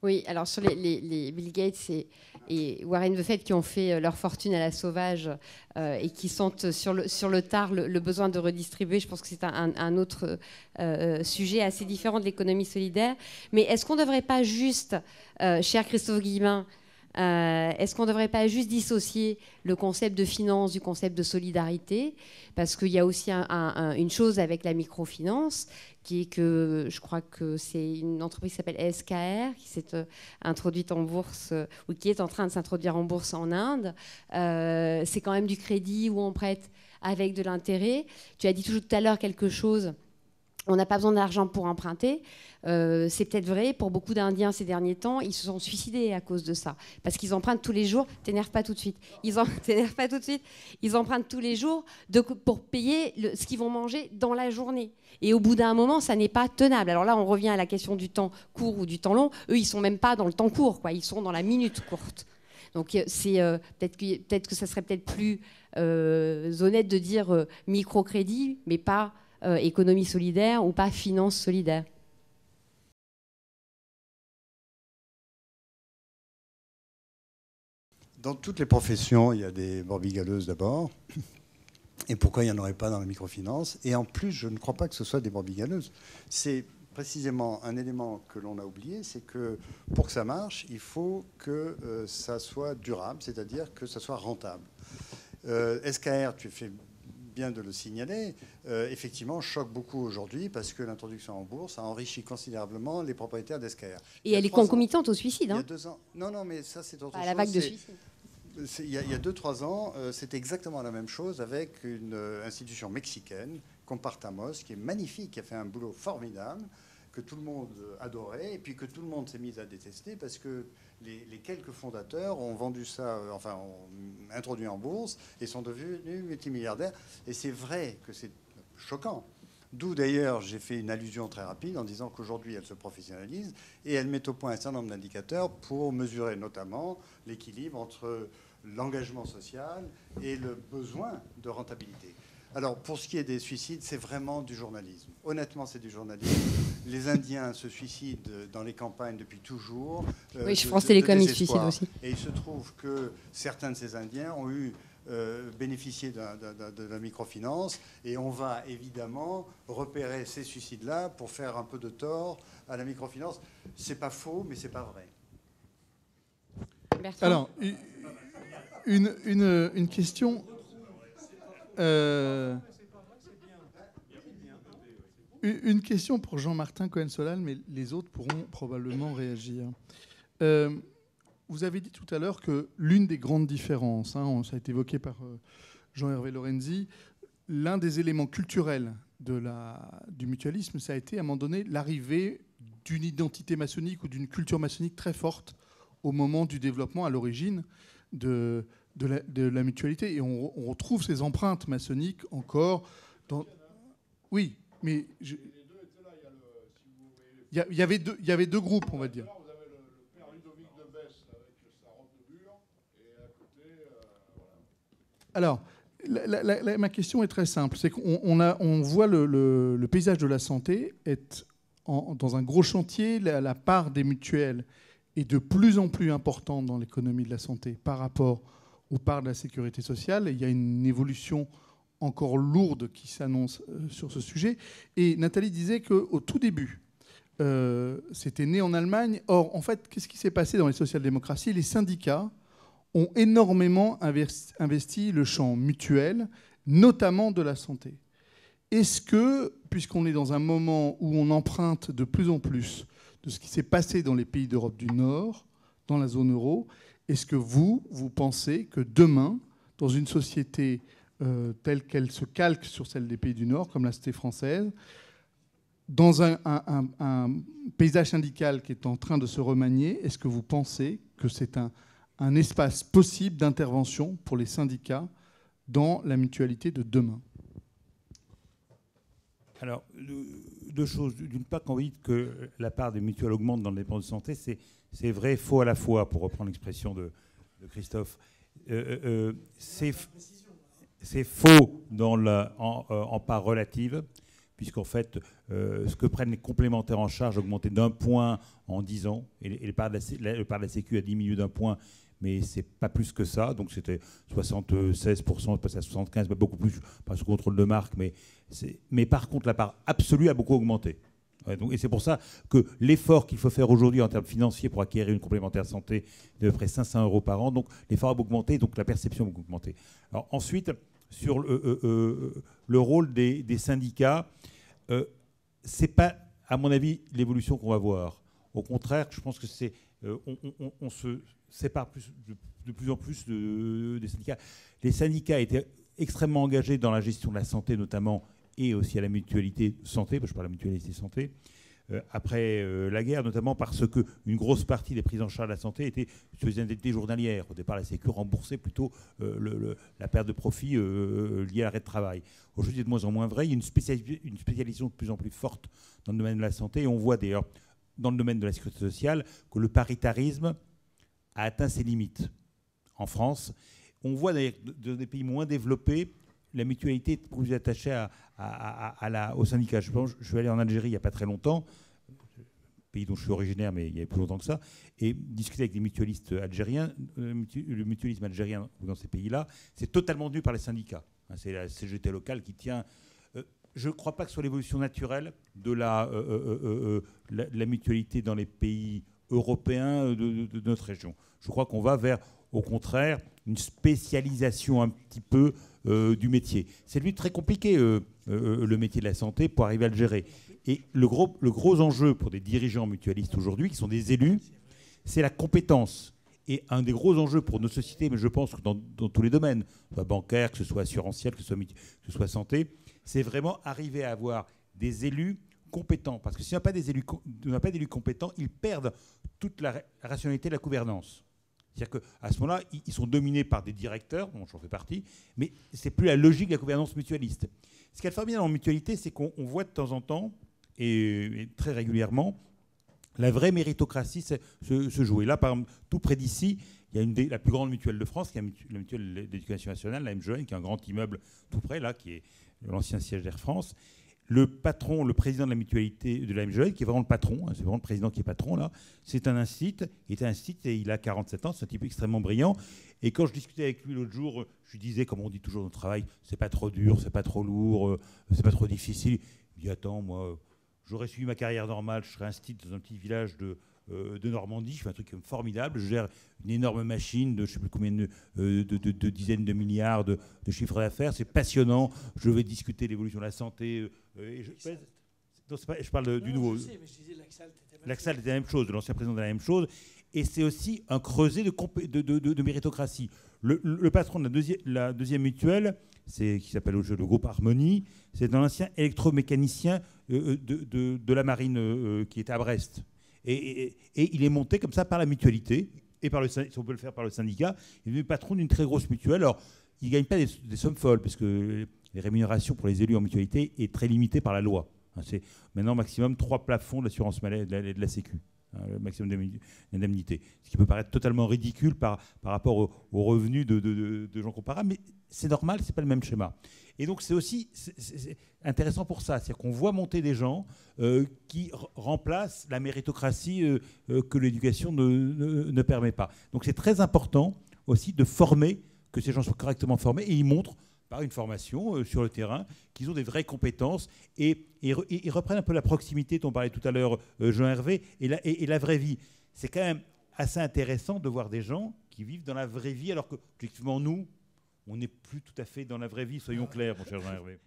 Oui, alors sur les Bill Gates et Warren Buffett qui ont fait leur fortune à la sauvage et qui sentent sur le tard le besoin de redistribuer, je pense que c'est un autre sujet assez différent de l'économie solidaire. Mais est-ce qu'on ne devrait pas juste, cher Christophe Guillemin, est-ce qu'on ne devrait pas juste dissocier le concept de finance du concept de solidarité? Parce qu'il y a aussi une chose avec la microfinance, qui est que je crois que c'est une entreprise qui s'appelle SKR, qui s'est introduite en bourse, ou qui est en train de s'introduire en bourse en Inde. C'est quand même du crédit où on prête avec de l'intérêt. Tu as dit tout à l'heure quelque chose. On n'a pas besoin d'argent pour emprunter. C'est peut-être vrai. Pour beaucoup d'Indiens ces derniers temps, ils se sont suicidés à cause de ça. Parce qu'ils empruntent tous les jours. T'énerve pas tout de suite. T'énerve pas tout de suite. Ils empruntent tous les jours pour payer ce qu'ils vont manger dans la journée. Et au bout d'un moment, ça n'est pas tenable. Alors là, on revient à la question du temps court ou du temps long. Eux, ils sont même pas dans le temps court, quoi. Ils sont dans la minute courte. Donc c'est peut-être que ça serait peut-être plus honnête de dire microcrédit, mais pas économie solidaire ou pas finance solidaire. Dans toutes les professions, il y a des borbigaleuses d'abord. Et pourquoi il n'y en aurait pas dans la microfinance? Et en plus, je ne crois pas que ce soit des borbigaleuses. C'est précisément un élément que l'on a oublié, c'est que pour que ça marche, il faut que ça soit durable, c'est-à-dire que ça soit rentable. SKR, tu fais bien de le signaler, effectivement, choque beaucoup aujourd'hui parce que l'introduction en bourse a enrichi considérablement les propriétaires d'SKR. Et elle est concomitante au suicide. Il y a 2 ans. Non, mais ça, c'est autre chose. À la vague de suicide. Il y a 2-3 ans, c'était exactement la même chose avec une institution mexicaine, Compartamos, qui est magnifique, qui a fait un boulot formidable, que tout le monde adorait, et puis que tout le monde s'est mis à détester parce que les quelques fondateurs ont vendu ça, enfin, ont introduit en bourse et sont devenus multimilliardaires. Et c'est vrai que c'est choquant. D'où d'ailleurs j'ai fait une allusion très rapide en disant qu'aujourd'hui elle se professionnalise et elle met au point un certain nombre d'indicateurs pour mesurer notamment l'équilibre entre l'engagement social et le besoin de rentabilité. Alors pour ce qui est des suicides, c'est vraiment du journalisme. Honnêtement, c'est du journalisme. Les Indiens se suicident dans les campagnes depuis toujours. Oui, France Télécom, ils se suicident aussi. Et il se trouve que certains de ces Indiens ont eu bénéficier de la microfinance et on va évidemment repérer ces suicides-là pour faire un peu de tort à la microfinance. C'est pas faux, mais c'est pas vrai. Bertrand. Alors, une question. Une question pour Jean-Martin Cohen-Solal, mais les autres pourront probablement réagir. Vous avez dit tout à l'heure que l'une des grandes différences, ça a été évoqué par Jean-Hervé Lorenzi, l'un des éléments culturels du mutualisme, ça a été à un moment donné l'arrivée d'une identité maçonnique ou d'une culture maçonnique très forte au moment du développement, à l'origine de la mutualité. Et on retrouve ces empreintes maçonniques encore dans... Oui, mais... Il y avait deux groupes, on va dire. Alors, ma question est très simple. C'est qu'on voit le paysage de la santé être dans un gros chantier. La part des mutuelles est de plus en plus importante dans l'économie de la santé par rapport aux parts de la sécurité sociale. Et il y a une évolution encore lourde qui s'annonce sur ce sujet. Et Nathalie disait qu'au tout début, c'était né en Allemagne. Or, en fait, qu'est-ce qui s'est passé dans les social-démocraties? Les syndicats ont énormément investi le champ mutuel, notamment de la santé. Est-ce que, puisqu'on est dans un moment où on emprunte de plus en plus de ce qui s'est passé dans les pays d'Europe du Nord, dans la zone euro, est-ce que vous pensez que demain, dans une société telle qu'elle se calque sur celle des pays du Nord, comme la société française, dans un paysage syndical qui est en train de se remanier, est-ce que vous pensez que c'est un espace possible d'intervention pour les syndicats dans la mutualité de demain? Alors, deux choses. D'une part, quand vous dites que la part des mutuelles augmente dans les dépenses de santé, c'est vrai, faux à la fois, pour reprendre l'expression de Christophe. C'est faux en part relative, puisqu'en fait, ce que prennent les complémentaires en charge a augmenté d'1 point en 10 ans, et le part de la Sécu a diminué d'1 point, mais c'est pas plus que ça. Donc c'était 76%, passé à 75%, pas beaucoup plus, pas sous contrôle de marque, mais par contre, la part absolue a beaucoup augmenté. Ouais, donc, et c'est pour ça que l'effort qu'il faut faire aujourd'hui en termes financiers pour acquérir une complémentaire santé de près 500 € par an, donc l'effort a beaucoup augmenté, donc la perception a beaucoup augmenté. Alors ensuite, sur le rôle des syndicats, c'est pas, à mon avis, l'évolution qu'on va voir. Au contraire, je pense que c'est on se sépare de plus en plus des syndicats. Les syndicats étaient extrêmement engagés dans la gestion de la santé, notamment, et aussi à la mutualité santé, parce que je parle de la mutualité santé, après la guerre, notamment parce qu'une grosse partie des prises en charge de la santé étaient sur les indemnités journalières. Au départ, la Sécu remboursait plutôt la perte de profit liée à l'arrêt de travail. Aujourd'hui, c'est de moins en moins vrai. Il y a une spécialisation de plus en plus forte dans le domaine de la santé. Et on voit d'ailleurs, dans le domaine de la sécurité sociale, que le paritarisme a atteint ses limites. En France, on voit d'ailleurs dans des pays moins développés, la mutualité est plus attachée au syndicat. Je suis allé en Algérie il n'y a pas très longtemps, pays dont je suis originaire, mais il y a plus longtemps que ça, et discuter avec des mutualistes algériens. Le mutualisme algérien dans ces pays-là, c'est totalement dû par les syndicats. C'est la CGT locale qui tient. Je ne crois pas que ce soit l'évolution naturelle de la mutualité dans les pays européens de notre région. Je crois qu'on va vers, au contraire, une spécialisation un petit peu du métier. C'est lui très compliqué, le métier de la santé, pour arriver à le gérer. Et le gros enjeu pour des dirigeants mutualistes aujourd'hui, qui sont des élus, c'est la compétence. Et un des gros enjeux pour nos sociétés, mais je pense que dans tous les domaines, que ce soit bancaire, que ce soit assurantiel, que ce soit santé, c'est vraiment arriver à avoir des élus compétents. Parce que si on n'a pas d'élus compétents, ils perdent toute la rationalité de la gouvernance. C'est-à-dire qu'à ce moment-là, ils sont dominés par des directeurs, dont j'en fais partie, mais ce n'est plus la logique de la gouvernance mutualiste. Ce qui est formidable en mutualité, c'est qu'on voit de temps en temps, et très régulièrement, la vraie méritocratie se jouer. Là, par exemple, tout près d'ici, il y a la plus grande mutuelle de France, qui est la mutuelle d'éducation nationale, la MGN, qui est un grand immeuble tout près, là, qui est l'ancien siège d'Air France. Le patron, le président de la mutualité de la MGN, qui est vraiment le patron, c'est vraiment le président qui est patron, là, c'est un incite, et il a 47 ans, c'est un type extrêmement brillant. Et quand je discutais avec lui l'autre jour, je lui disais, comme on dit toujours dans le travail, c'est pas trop dur, c'est pas trop lourd, c'est pas trop difficile. Il me dit, attends, moi, j'aurais suivi ma carrière normale, je serais incite dans un petit village de Normandie, je fais un truc formidable, je gère une énorme machine de je ne sais plus combien de dizaines de milliards de chiffres d'affaires, c'est passionnant, je vais discuter l'évolution de la santé. Je parle du nouveau. L'Axal était la même chose, de l'ancien président de la même chose, et c'est aussi un creuset de méritocratie. Le patron de la deuxième mutuelle, qui s'appelle le groupe Harmonie, c'est un ancien électromécanicien de la marine qui était à Brest. Et il est monté comme ça par la mutualité, et si on peut le faire par le syndicat. Il est devenu patron d'une très grosse mutuelle. Alors, il ne gagne pas des sommes folles, parce que les rémunérations pour les élus en mutualité est très limitée par la loi. C'est maintenant maximum 3 plafonds de l'assurance maladie de la Sécu, le maximum d'indemnité. Ce qui peut paraître totalement ridicule par rapport aux revenus de gens comparables, mais c'est normal, ce n'est pas le même schéma. Et donc c'est aussi intéressant pour ça, c'est-à-dire qu'on voit monter des gens qui remplacent la méritocratie que l'éducation ne permet pas. Donc c'est très important aussi de former, que ces gens soient correctement formés, et ils montrent par une formation sur le terrain qu'ils ont des vraies compétences et ils reprennent un peu la proximité dont parlait tout à l'heure Jean-Hervé et la vraie vie. C'est quand même assez intéressant de voir des gens qui vivent dans la vraie vie alors que, effectivement, nous, on n'est plus tout à fait dans la vraie vie, soyons clairs, mon cher Jean-Hervé.